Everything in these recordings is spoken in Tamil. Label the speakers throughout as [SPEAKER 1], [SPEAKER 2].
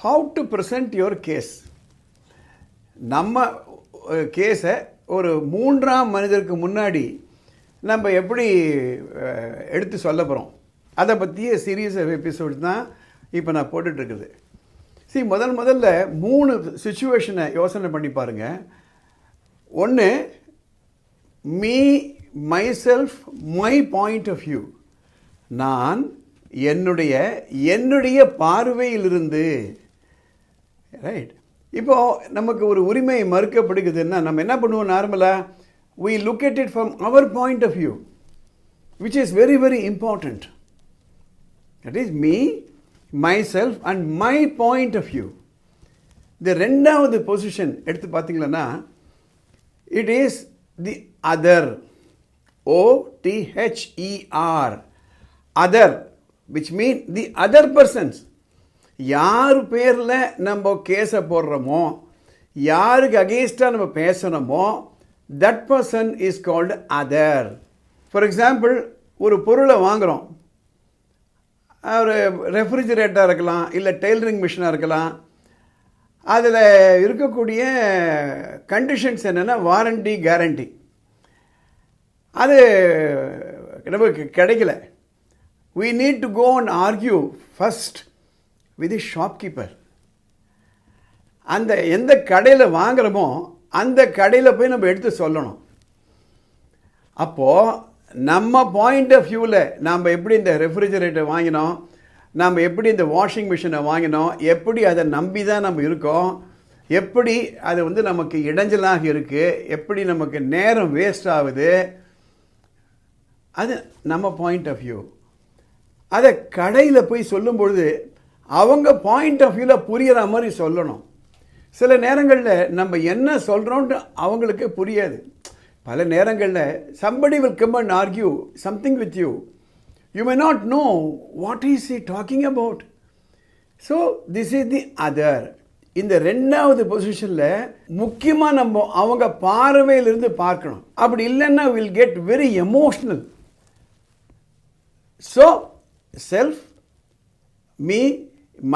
[SPEAKER 1] how to present your case. நம்ம கேஸை ஒரு மூன்றாம் மனிதருக்கு முன்னாடி நம்ம எப்படி எடுத்து சொல்ல போகிறோம் அதை பற்றிய சீரீஸ் ஆஃப் எபிசோட்ஸ் தான் இப்போ நான் போட்டுட்ருக்குது. முதல்ல 3 சுச்சுவேஷனை யோசனை பண்ணி பாருங்கள். ஒன்று, me, my self, my point of view. நான் என்னுடைய பார்வையிலிருந்து. ரைட். இப்போது நமக்கு ஒரு உரிமை மறுக்கப்படுகிறதுன்னா நம்ம என்ன பண்ணுவோம்? நார்மலாக we look at it from our point of view, which is very, very important. That is me, myself and my point of view. The ரெண்டாவது பொசிஷன் எடுத்து பார்த்தீங்களன்னா, it is the other, O-T-H-E-R, other, which mean the other persons. யார் பேரில் நம்ம கேஸை போடுறோமோ, யாருக்கு அகெயின்ஸ்டாக நம்ம பேசணுமோ, that person is called other. For example, ஒரு பொருளை வாங்குகிறோம். ஒரு ரெஃப்ரிஜிரேட்டராக இருக்கலாம், இல்லை டெய்லரிங் மிஷினாக இருக்கலாம். அதில் இருக்கக்கூடிய கண்டிஷன்ஸ் என்னென்னா வாரண்டி, கேரண்டி. அது நமக்கு கிடைக்கல. we need to go and argue first with the shopkeeper. அந்த எந்த கடையில் வாங்குகிறோமோ அந்த கடையில் போய் நம்ம எடுத்து சொல்லணும். அப்போது நம்ம பாயிண்ட் ஆஃப் வியூவில் நாம் எப்படி இந்த ரெஃப்ரிஜரேட்டர் வாங்கினோம், நாம் எப்படி இந்த வாஷிங் மிஷினை வாங்கினோம், எப்படி அதை நம்பி தான் நம்ம இருக்கோம், எப்படி அது நமக்கு இடைஞ்சலாக இருக்குது, எப்படி நமக்கு நேரம் வேஸ்ட் ஆகுது, அது நம்ம பாயிண்ட் ஆஃப் வியூ. அதை கடையில் போய் சொல்லும் பொழுது அவங்க பாயிண்ட் ஆஃப் வியூவில் புரிகிற மாதிரி சொல்லணும். சில நேரங்களில் நம்ம என்ன சொல்கிறோன்ட்டு அவங்களுக்கு புரியாது. பல நேரங்களில் somebody will come and argue something with you. You may not know what is he talking about. So this is the other. இந்த ரெண்டாவது பொசிஷனில் முக்கியமாக நம்ம அவங்க பார்வையிலிருந்து பார்க்கணும். அப்படி இல்லைன்னா will get very emotional. So self, me,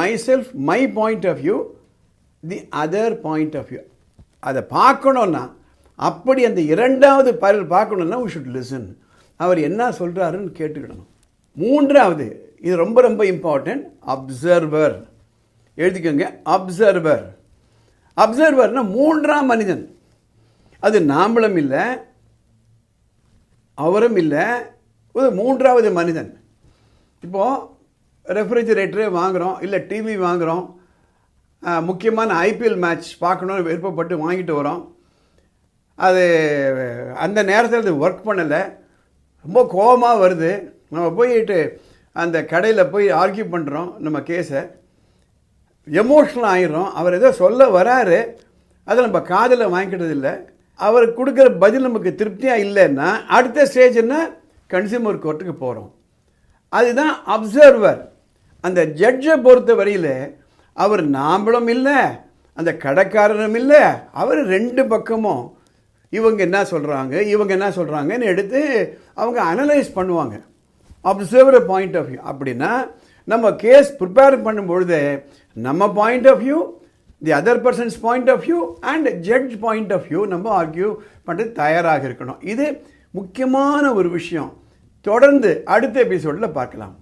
[SPEAKER 1] myself, my point of view, the other point of view. அதை பார்க்கணுன்னா, அப்படி அந்த இரண்டாவது பார்க்கணுன்னா we should listen. அவர் என்ன சொல்கிறாருன்னு கேட்டுக்கிடணும். மூன்றாவது, இது ரொம்ப ரொம்ப இம்பார்ட்டன்ட், அப்சர்வர். எழுதிக்கோங்க, அப்சர்வர். அப்சர்வர்னா மூன்றாம் மனிதன். அது நாமளும் இல்லை, அவரும் இல்லை, ஒரு மூன்றாவது மனிதன். இப்போது ரெஃப்ரிஜரேட்டரே வாங்குகிறோம், இல்லை டிவி வாங்குகிறோம், முக்கியமான ஐபிஎல் மேட்ச் பார்க்கணுன்னு விருப்பப்பட்டு வாங்கிட்டு வரோம். அது அந்த நேரத்தில் அது ஒர்க் பண்ணலை, ரொம்ப கோபமாக வருது. நம்ம போயிட்டு அந்த கடையில் போய் ஆர்கியூ பண்ணுறோம் நம்ம கேஸை, எமோஷ்னல் ஆகிடுறோம். அவர் ஏதோ சொல்ல வராரு, அதை நம்ம காதில் வாங்கிக்கிட்டது இல்லை. அவர் கொடுக்குற பதில் நமக்கு திருப்தியாக இல்லைன்னா அடுத்த ஸ்டேஜ் என்ன, கன்சியூமர் கோர்ட்டுக்கு போகிறோம். அதுதான் அப்சர்வர். அந்த ஜட்ஜை பொறுத்த வரையில் அவர் நாம்பளும் இல்லை, அந்த கடைக்காரனும் இல்லை, அவர் ரெண்டு பக்கமும் இவங்க என்ன சொல்கிறாங்கன்னு எடுத்து அவங்க அனலைஸ் பண்ணுவாங்க. Observer point of view. அப்படின்னா நம்ம கேஸ் ப்ரிப்பேர் பண்ணும்பொழுது நம்ம point of view, the other person's point of view and judge point of view நம்ம ஆர்கியூ பண்ணுறது தயாராக இருக்கணும். இது முக்கியமான ஒரு விஷயம். தொடர்ந்து அடுத்த எபிசோடில் பார்க்கலாம்.